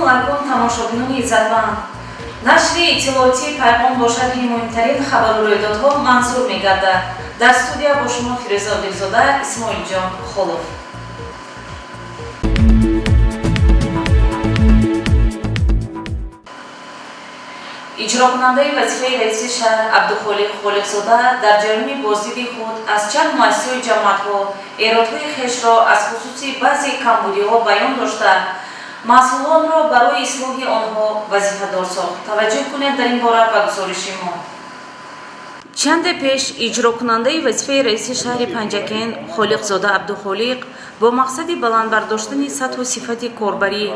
Ассалому алайкум тамошобинони иззатманд. Нашри иттилоотӣ Пайгом бо шарҳи муҳимтарин хабару рӯйдодҳо манзур мегардад. Дар студия бо шумо Фирӯза Дилзода, Исмоилҷон Холов. иҷрокунандаи вазифаи раиси шаҳр Абдухолиқ Холиқзода дар ҷараёни боздиди худ аз чанд муассисаи ҷамоатҳо эродҳои хешро аз хусуси баъзе камбудиҳо баён дошта, масъулонро барои ислоҳи онҳо вазифадор сохт. Таваҷҷӯҳ кунед дар ин бора ба гузориши мо. чанде пеш иҷрокунандаи вазифаи раиси шаҳри Панчакент Холиқзода Абдухолиқ бо мақсади баландбардоштани сатҳу сифати корбарӣ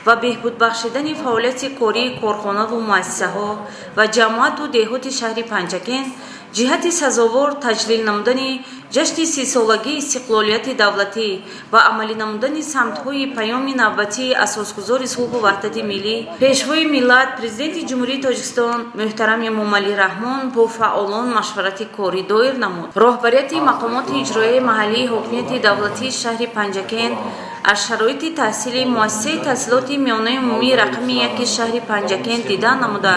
ва беҳбудбахшидани фаъолияти кории корхонаву муассисаҳо ва ҷамоату дехоти шаҳри Панчакент ҷиҳати сазовор таҷлил намудани ҷашни 30-солагии истиқлолияти давлатӣ ва амалӣ намудани самтҳои паёми навбатии асосгузори сулҳу ваҳдати миллӣ, пешвои миллат Президенти Ҷумҳурии Тоҷикистон муҳтарам Эмомалӣ Раҳмон бо фаъолон машварати корӣ доир намуд. Роҳбарияти мақомоти иҷроияи маҳаллии ҳокимияти давлатии шаҳри Панчакент аз шароити таҳсили муассисаи таҳсилоти миёнаи умумии рақами 1 шаҳри Панчакент дида намуда,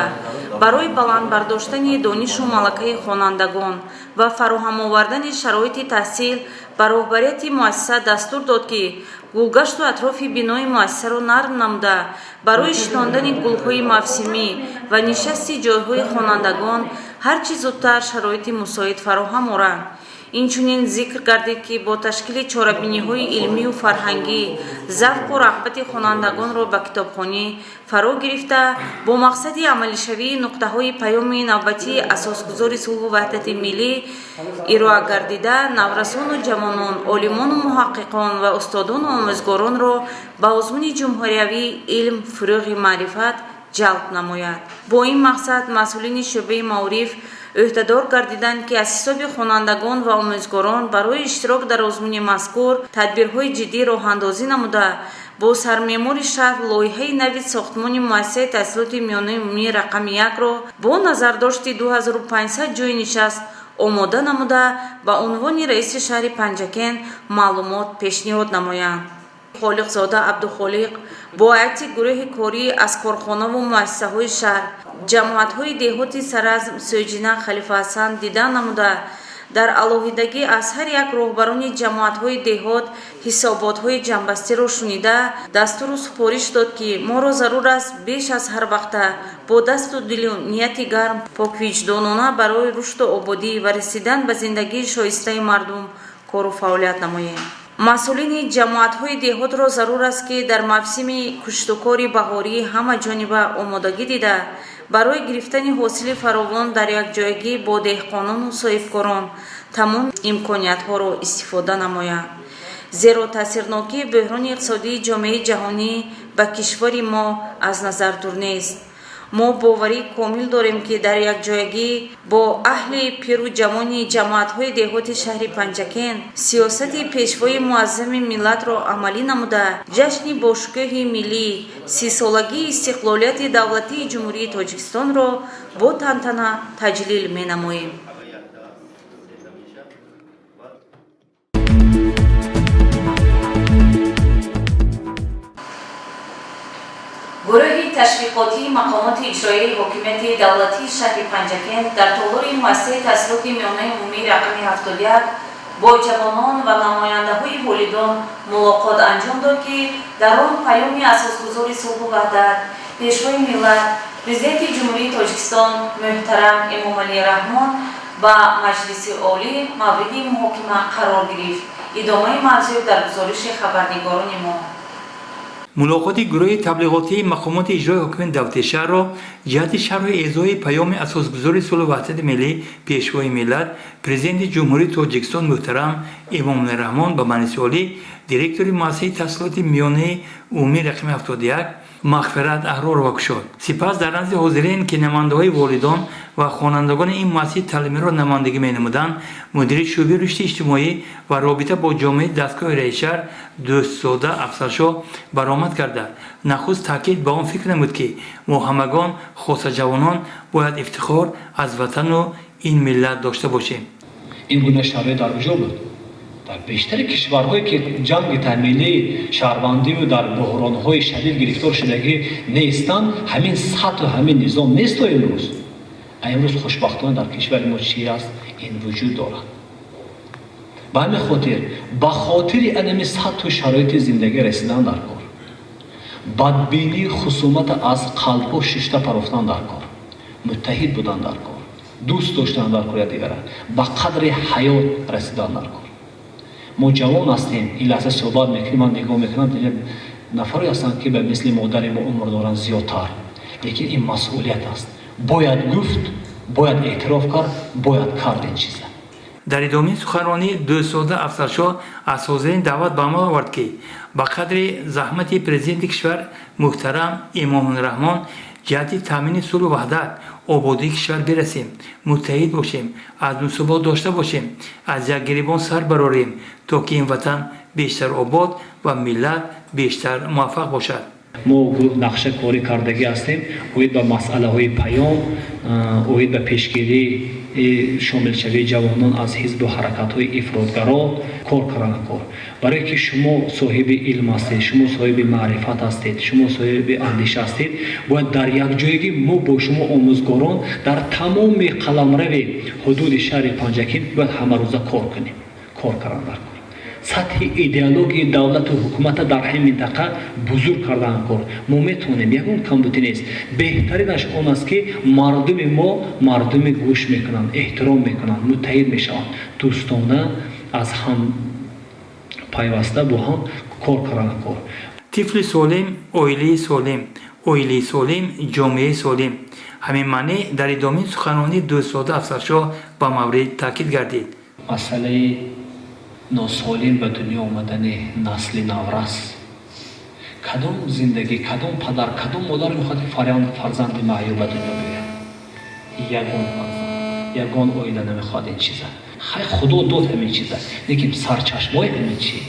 барои баландбардоштани донишу малакаи хонандагон ва фароҳам овардани шароити таҳсил ба роҳбарияти муассиса дастур дод, ки гулгашту атрофи бинои муассисаро нарм намуда, барои шинондани гулҳои мавсимӣ ва нишасти ҷойҳои хонандагон ҳар чӣ зудтар шароити мусоид фароҳам оранд. Инчунин зикр гардид, ки бо ташкили чорабиниҳои илмию фарҳангӣ завқу рағбати хонандагонро ба китобхонӣ фаро гирифта, бо мақсади амалишавии нуқтаҳои паёми навбатии асосгузори сулҳу ваҳдати миллӣ ироа гардида, наврасону ҷавонон, олимону муҳаққиқон ва устодону омӯзгоронро ба озмуни ҷумҳуриявии илм, фурӯғи маърифат ҷалб намояд. Бо ин мақсад масъулини шӯъбаи маориф ӯҳдадор гардиданд, ки аз ҳисоби хонандагон ва омӯзгорон барои иштирок дар озмуни мазкур тадбирҳои ҷиддӣ роҳандозӣ намуда, бо сармеъмори шаҳр лоиҳаи нави сохтмони муассисаи таҳсилоти миёнаи умумии рақами 1-ро бо назардошти 2500 ҷойи нишаст омода намуда, ба унвони раиси шаҳри Панчакент маълумот пешниҳод намоянд. Холиқзода Абдухолиқ бо ҳайати гурӯҳи корӣ аз корхонаву муассисаҳои шаҳр, ҷамоатҳои деҳоти саразм Сӯҷина Халифа Ҳасан дида намуда, дар алоҳидагӣ аз ҳар як роҳбарони ҷамоатҳои деҳот ҳисоботҳои ҷамъбастиро шунида, дастуру супориш дод, ки моро зарур аст беш аз ҳар вақта бо дасту дилу нияти гарм поквиҷдонона барои рушду ободӣ ва расидан ба зиндагии шоистаи мардум кору фаъолият намоем. масъулини ҷамоатҳои деҳотро зарур аст, ки дар мавсими куштукори баҳорӣ ҳамаҷониба омодагӣ дида, барои гирифтани ҳосили фаровон дар якҷоягӣ бо деҳқонону соҳибкорон тамом имкониятҳоро истифода намоянд. зеро таъсирнокии бӯҳрони иқтисодии ҷомеаи ҷаҳонӣ ба кишвари мо аз назар дур нест. мо боварӣ комил дорем, ки дар якҷоягӣ бо аҳли пиру ҷавони ҷамоатҳои деҳоти шаҳри Панчакент сиёсати пешвои муаззами миллатро амалӣ намуда, ҷашни бошукӯҳи миллӣ 30-солагии истиқлолияти давлатии Ҷумҳурии Тоҷикистонро бо тантана таҷлил менамоем. гурӯҳи ташвиқотии мақомоти иҷроияи ҳокимияти давлатии шаҳри Панчакент дар толори муассисаи таҳсилоти миёнаи умумии рақами 71 бо ҷавонон ва намояндаҳои волидон мулоқот анҷом дод, ки дар он паёми асосгузори сулҳу ваҳдат пешвои миллат Президенти Ҷумҳурии Тоҷикистон муҳтарам Эмомалӣ Раҳмон ба Маҷлиси олӣ мавриди муҳокима қарор гирифт. идомаи мавзӯъ дар гузориши хабарнигорони мо. мулоқоти гурӯҳи таблиғотии мақомоти иҷрои ҳокимияти давлатии шаҳрро ҷиҳати шарҳи эъзои паёми асосгузори сулҳу ваҳдати миллӣ пешвои миллат Президенти Ҷумҳурии Тоҷикистон муҳтарам Эмомалӣ Раҳмон ба Маҷлиси олӣ директори муассисаи таҳсилоти миёнаи умумии рақами 71 мағфират аҳророва кушод. Сипас дар назди ҳозирин, ки намояндаҳои волидон ва хонандагони ин муассисаи таълимиро намояндагӣ менамуданд, мудири шӯъбаи рушди иҷтимоӣ ва робита бо ҷомеаи дастгоҳи раиси шаҳр Дӯстзода Афзалшоҳ баромад карда, нахуст таъкид ба он фикр намуд, ки мо ҳамагон хоса ҷавонон бояд ифтихор аз ватану ин миллат дошта бошем. ин гуна шароит дар куҷо буд? در بیشتر کشورهایی که جنگ تحمیلی شهروندی و در بحرانهای شدید گرفتار شدگی نیستند همین سطح و همین نظام نیست. امروز خوشبختانه در کشور ما چی است این وجود دارد. به همین خاطر به خاطر انمی سطح و شرایط زندگی رسیدن در کار، بدبینی خصومت از قلب و ششته پرفتن در کار، متحد بودن در کار، دوست داشتن در کار دیگر، به قدر حیات رسیدن در کار. ما جوان هستیم، این لحظه صحبت میکنیم، من نگاه میکنم دیگه نفری هستند که به مثل مادر ما عمر دارن زیادتر، لیکن این مسئولیت است. باید گفت، باید اعتراف کرد، باید کرد این چیزا. در ادامه سخنرانی دو ساده افسرشاه از حاضرین دعوت به عمل آورد که با قدر زحمت پرزیدنت کشور محترم امام الرحمن جهت تامین صلح و وحدت آبادی کشور برسیم، متحد باشیم، عدل و ثبات داشته باشیم، از یک گریبان سر برآریم تا که این وطن بیشتر آباد و ملت بیشتر موفق باشد. ما نقشه کاری کردگی هستیم، اوید به مسئله های پیام، اوید به پیشگیری شامل شوی جوانان از حزب و حرکت های افراطگرا کار کردن کار. برای که شما صاحب علم هستید، شما صاحب معرفت هستید، شما صاحب اندیشه هستید، باید در یک جایگی ما با شما آموزگاران در تمام قلمرو حدود شهر پنجکент باید همه روزه کار کنیم، کار کردن در کار. سطح ایدئولوژی دولت و حکومت در همین منطقه بزرگ کردن کار. ما میتونیم، یکون کمبودی نیست، بهترینش اون است که مردم ما مردم گوش میکنن، احترام میکنن، متحد میشن، دوستانه از هم پیوسته با هم کار کردن کار. طفل سالم، اویلی سالم، جامعه سالم. همین معنی در ادامه سخنرانی دو ساده افسرشاه با مورد تاکید گردید. مسئله ناسالم به دنیا آمدن نسل نورس، کدام زندگی، کدام پدر، کدام مادر میخواد فرزند معیوب به دنیا بیاید؟ یگان فرزند، یگان اویله نمیخواد این چیزا. خیلی خدا داد همین چیزا، لیکن سرچشمای همین چی؟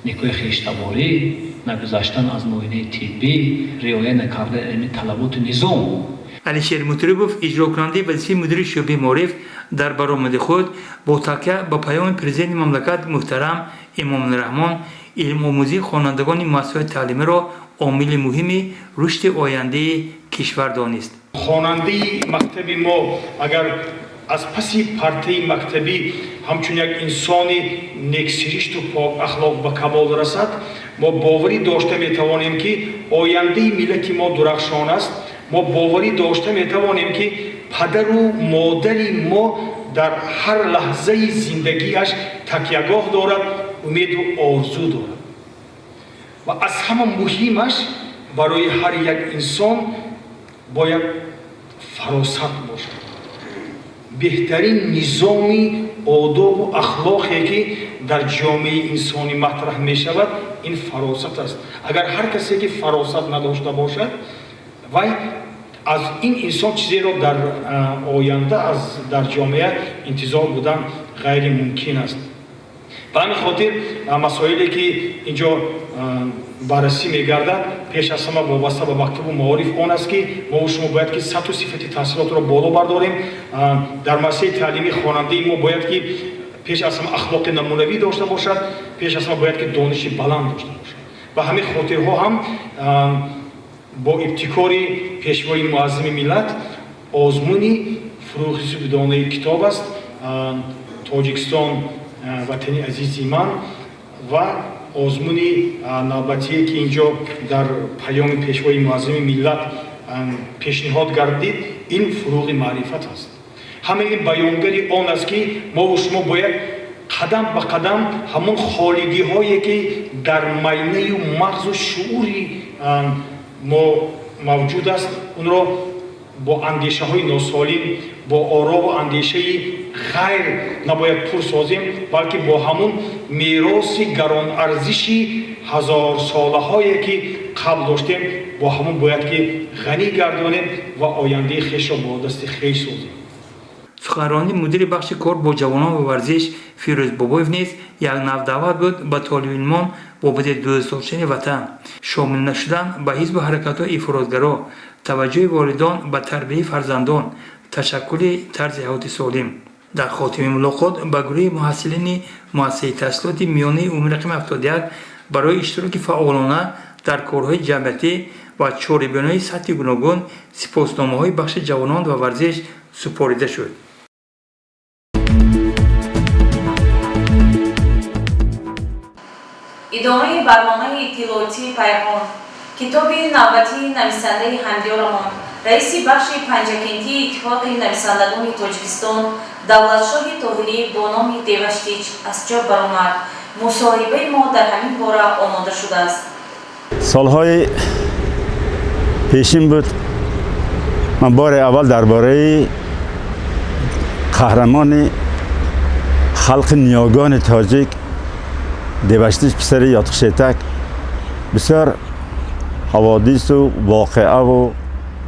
نیکوی خیشتواری، نگذاشتن از معاینه طبی، رعایت نکردن همین طلبات نظام. علیشیر مطربوف اجرا کننده وظیفه مدیر شعبه معارف در برآمد خود با تکیه به پیام پرزیدنت مملکت محترم امام الرحمن علم آموزی خوانندگان مؤسسات تعلیمی را عامل مهمی رشد آینده کشور دانست. خواننده مکتبی ما اگر از پس پرته مکتبی همچون یک انسان نیکسرشت و پاک اخلاق به کمال رسد، ما باوری داشته میتوانیم که آینده ملت ما درخشان است. ما باوری داشته میتوانیم که پدر و مادر ما در هر لحظه زندگیش تکیهگاه دارد، امید و آرزو دارد. و از همه مهمش برای هر یک انسان باید فراست باشد. بهترین نظامی آداب و اخلاقی که در جامعه انسانی مطرح می شود این فراست است. اگر هر کسی که فراست نداشته باشد وای از این انسان چیزی را در آینده در جامعه انتظار بودن غیر ممکن است. به همین خاطر مسائلی که اینجا بررسی میگردد پیش از همه وابسته به مکتب و معارف آن است که ما و شما باید که سطح و صفت تحصیلات را بالا برداریم. در مسئله تعلیمی خواننده ما باید که پیش از همه اخلاق نمونوی داشته باشد، پیش از همه باید که دانش بلند داشته باشد. به همین خاطرها هم با ابتکار پیشوای معظم ملت آزمونی فروغی بدانه کتاب است. تاجیکستان وطنی عزیزی من و آزمونی نوبتی که اینجا در پیام پیشوای معظم ملت پیشنهاد گردید این فروغ معرفت است. همه این بیانگری آن است که ما و شما باید قدم به قدم همون خالگی هایی که در مینه و مغز و شعوری ما موجود است اون را با اندیشه های ناسالم، با آرا و اندیشه غیر نباید پر سازیم، بلکه با همون میراث گران ارزشی هزار ساله هایی که قبل داشتیم با همون باید که غنی گردانیم و آینده خویش را با دست خویش سازیم. سخنرانی مدیر بخش کار با جوانان و ورزش فیروز بابایف نیز یک نو دعوت بود به طالب علمان بابت دوست داشتن وطن، شامل نشدن به حزب و حرکت‌های افراطگرا، توجه والدان به تربیت فرزندان، تشکل طرز حیات سالم. در خاتمه ملاقات با گروه محصلین مؤسسه تحصیلات میانه عمومی رقم 71 برای اشتراک فعالانه در کارهای جمعیتی و چاره‌بینی سطحی گوناگون سپاسنامه‌های بخش جوانان و ورزش سپرده شد. ادامه برنامه اطلاعاتی پیغام کتاب نوبتی نویسنده هندیارمان رئیس بخش پنجاکنتی اتفاق نویسندگان تاجیکستان دولتشاه طاهری با نام دیوشتیچ از جا برآمد. مصاحبه ما در همین باره آماده شده است. سالهای پیشین بود من بار اول درباره قهرمان خلق نیاگان تاجیک دیوشتیچ پسر یاتخشیتک بسیار حوادث و واقعه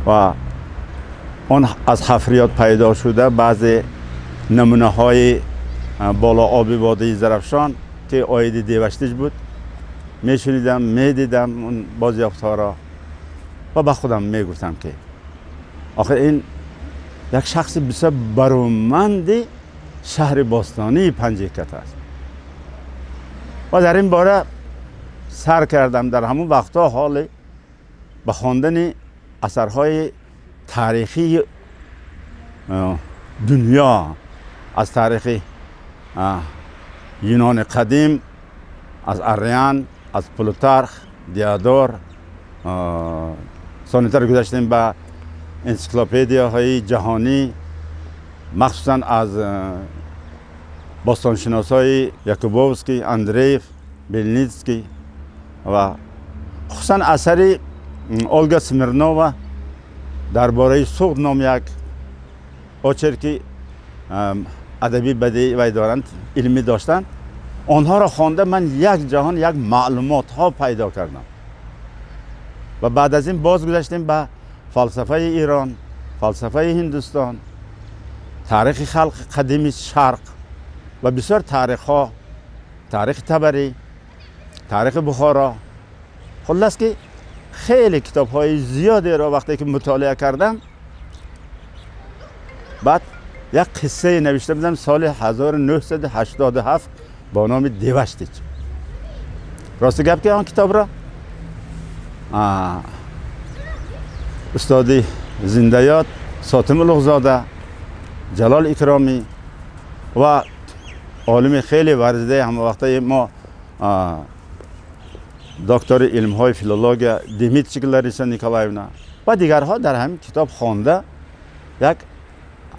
و آن از حفریات پیدا شده بعضی نمونه های بالا آبی وادی زرفشان که آید دیوشتیچ بود میشنیدم میدیدم اون بازیافت‌ها را و با خودم میگفتم که آخر این یک شخص بسیار برومند شهر باستانی پنجاکت است و در این باره سر کردم در همون وقتا حال به خواندن اثرهای تاریخی دنیا از تاریخ یونان قدیم از آریان از پلوتارخ دیادور سانیتر گذاشتیم به انسیکلوپدیاهای جهانی مخصوصا از باستانشناسای یاکوبوفسکی اندریف بیلنیتسکی و خصوصا اثر اولگا سمیرنووا درباره سوخت نام یک آچرکی ادبی بدیعی وی دارند علمی داشتند آنها را خوانده من یک جهان یک معلومات ها پیدا کردم و بعد از این باز گذاشتیم به فلسفه ایران فلسفه هندوستان تاریخ خلق قدیم شرق و بسیار تاریخ ها تاریخ تبری تاریخ بخارا خلاص که خیلی کتاب های زیادی را وقتی که مطالعه کردم بعد یک قصه نوشته بودم سال 1987 با نام دیوشتیچ راست گپ که آن کتاب را استاد زندیات ساتم الغزاده جلال اکرامی و عالم خیلی ورزیده همه وقتا ما دکتر علم های فیلولوژی دیمیتریچ لاریسا نیکولایونا و دیگرها در همین کتاب خوانده یک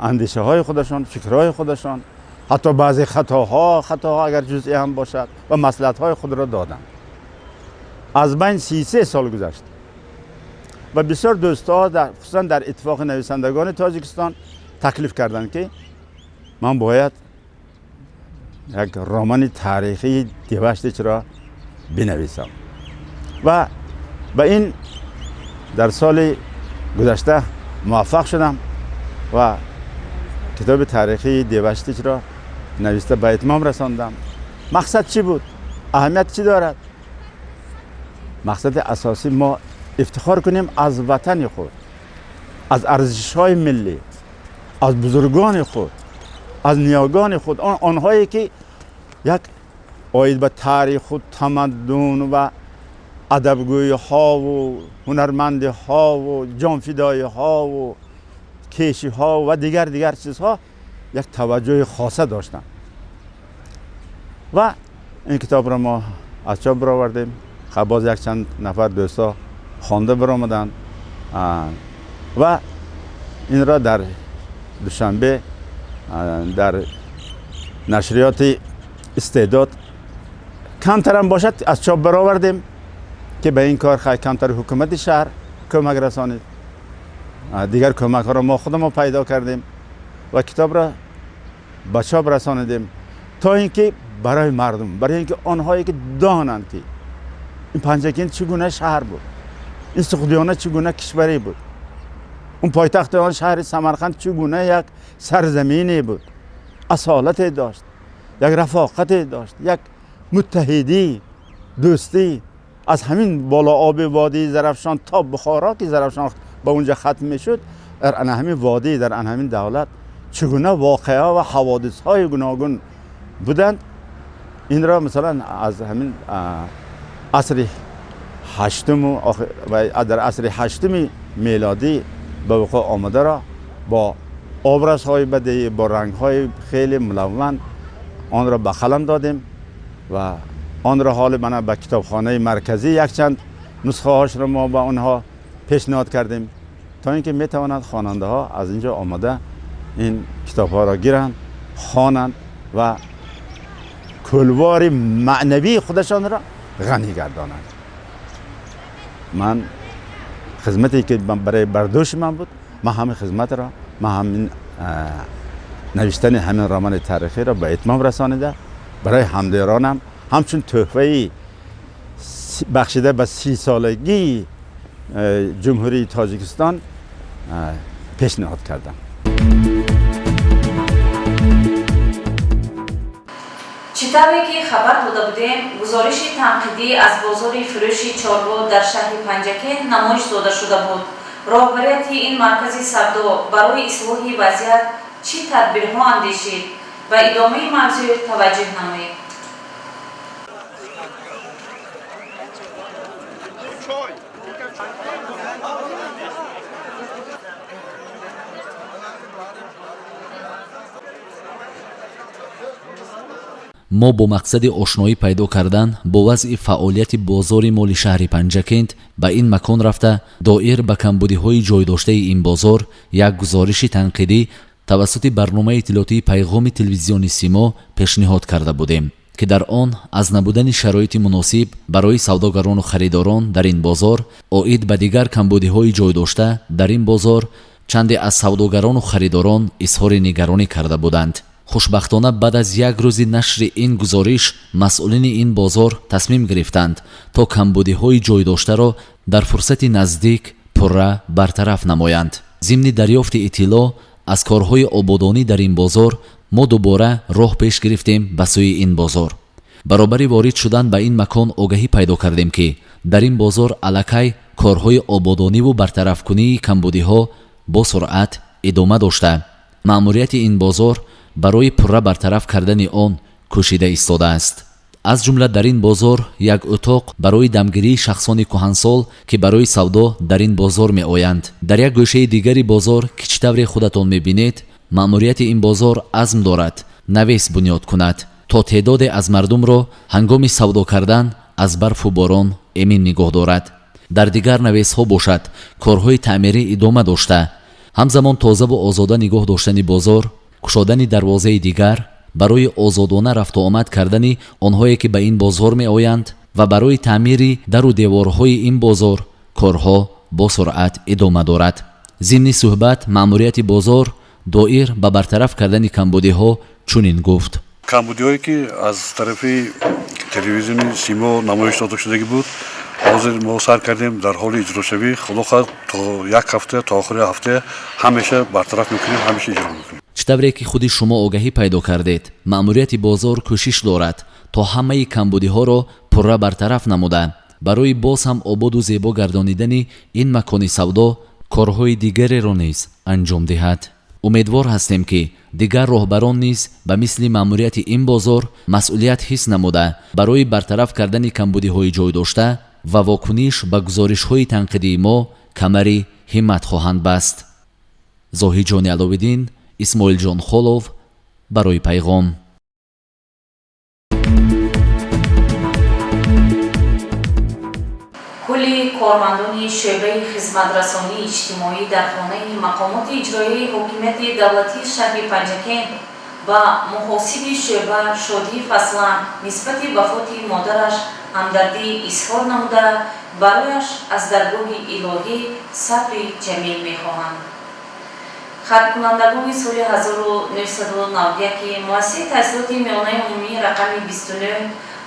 اندیشه های خودشان فکرهای خودشان حتی بعضی خطاها اگر جزئی هم باشد و مصلحت های خود را دادند. از بین 33 سال گذشت و بسیار دوستان خصوصا در اتفاق نویسندگان تاجیکستان تکلیف کردند که من باید یک رمان تاریخی دیوشتیچ را بنویسم و به این در سال گذشته موفق شدم و کتاب تاریخی دیوشتیچ را نوشته به اتمام رساندم. مقصد چی بود؟ اهمیت چی دارد؟ مقصد اساسی ما افتخار کنیم از وطن خود از ارزش‌های ملی از بزرگان خود از نیاگان خود آنهایی که یک آید به تاریخ و تمدن و ادبگوی ها و هنرمندی ها و جانفدایی ها و کشی ها و دیگر چیزها یک توجه خاصه داشتن و این کتاب را ما از چاپ برآوردیم. باز یک چند نفر دوستا خوانده برآمدند و این را در دوشنبه در نشریات استعداد کمتر هم باشد از چاپ برآوردیم که به این کار کمتر حکومت شهر کمک رسانید. دیگر کمک ها را ما خودمون پیدا کردیم و کتاب را به چاپ رسانیدیم تا اینکه برای مردم برای اینکه آنهایی که دانند که این پنجاکент چگونه شهر بود این سقدیانه چگونه کشوری بود اون پایتخت آن شهر سمرقند چگونه یک سرزمینی بود اصالت داشت یک رفاقت داشت یک متحدی دوستی از همین بالا آب وادی زرفشان تا بخارا که زرفشان با اونجا ختم میشد در همین وادی در همین دولت چگونه واقعه و حوادث های گوناگون بودند این را مثلا از همین عصر هشتم و در عصر هشتم میلادی به وقوع آمده را با ابرزهای بدیعی با رنگ‌های خیلی ملون آن را به قلم دادیم و آن را حال من به کتابخانه مرکزی یک چند نسخه هاش را ما به آنها پیشنهاد کردیم تا اینکه میتواند خواننده ها از اینجا آمده این کتاب ها را گیرند خوانند و کلوار معنوی خودشان را غنی گردانند. من خدمتی که برای برداشت من بود من همین خدمت را من همین نوشتن همین رمان تاریخی را به اتمام رسانیده برای همدیرانم همچون تحفه بخشیده به 30 سالگی جمهوری تاجیکستان پیشنهاد کردم. چطوری که خبر داده بودیم گزارش تنقیدی از بازار فروش چارگو در شهر پنجاکент نمایش داده شده بود. راهبریت این مرکز سودا برای اصلاح وضعیت چی تدبیرها اندیشید و ادامه موضوع توجه نمایید. ما با مقصد آشنایی پیدا کردن با وضع فعالیت بازار مالی شهر پنجاکент به این مکان رفته دایر به کمبودی‌های جای داشته این بازار یک گزارش تنقیدی توسط برنامه اطلاعاتی پیغام تلویزیونی سیما پیشنهاد کرده بودیم که در آن از نبودن شرایط مناسب برای سوداگران و خریداران در این بازار عاید به دیگر کمبودی‌های جای داشته در این بازار چندی از سوداگران و خریداران اظهار نگرانی کرده بودند. خوشبختانه بعد از یک روز نشر این گزارش مسئولین این بازار تصمیم گرفتند تا کمبودی‌های جای داشته را در فرصت نزدیک پره برطرف نمایند. ضمن دریافت اطلاع از کارهای آبادانی در این بازار ما دوباره راه پیش گرفتیم به سوی این بازار. برابر وارد شدن به این مکان آگاهی پیدا کردیم که در این بازار الکی کارهای آبادانی و برطرف کنی کمبودی‌ها با سرعت ادامه داشته. مأموریت این بازار برای پره برطرف کردن آن کوشیده ایستاده است. از جمله در این بازار یک اتاق برای دمگیری شخصان کهنسال که برای سودا در این بازار می آیند. در یک گوشه دیگری بازار که چطور خودتان می بینید مأموریت این بازار عزم دارد نویس بنیاد کند تا تعداد از مردم را هنگام سودا کردن از برف و باران امین نگاه دارد. در دیگر نویس ها باشد کارهای تعمیری ادامه داشته همزمان تازه و آزاده نگاه داشتن بازار کشادن دروازه دیگر برای آزادانه رفت و آمد کردن آنهایی که به این بازار می آیند و برای تعمیر در و دیوارهای این بازار کارها با سرعت ادامه دارد. ضمن صحبت مأموریت بازار دایر به برطرف کردن کمبودی ها چنین گفت: کمبودی هایی که از طرف تلویزیون سیما نمایش داده شده بود حاضر ما سر کردیم در حال اجرا شوی خدا خواهد تا یک هفته تا آخر هفته همیشه برطرف میکنیم همیشه اجرا میکنیم. چطوری که خودی شما آگاهی پیدا کردید مأموریت بازار کوشش دارد تا همه کمبودی ها را پره برطرف نموده برای باز هم آباد و زیبا گردانیدن این مکان سودا کارهای دیگری را نیز انجام دهد. امیدوار هستیم که دیگر راهبران نیز به مثل مأموریت این بازار مسئولیت حس نموده برای برطرف کردن کمبودی های جای داشته و واکنش به گزارش های تنقیدی ما کمری همت خواهند بست. زاهی جان علاوالدین، اسماعیل جان خولوف برای پیغام. کلی کارمندان شعبه خدمترسانی اجتماعی در خانه مقامات اجرایی حکومت دولتی شهر پنجاکент و محاسب شعبه شادی فصلان نسبت وفات مادرش همدردی اظهار نموده برایش از درگاه الهی صبر جمیل می‌خواهند. خط کنندگان سال 1991 مؤسسه تحصیلات میانه عمومی رقم 29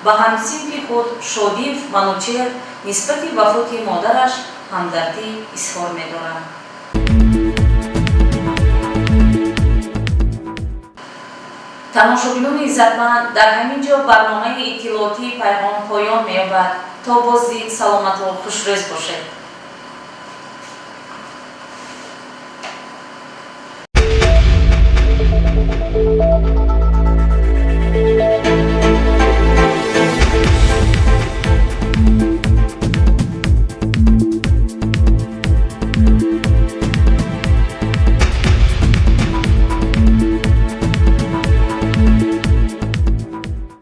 با همصنف خود شادی منوچهر نسبت وفات مادرش همدردی اظهار می‌دارند. تماشاگران عزتمند، در همین جا برنامه اطلاعاتی پیغام پایان می‌یابد. تا بازدید سلامت و خوشروز باشید.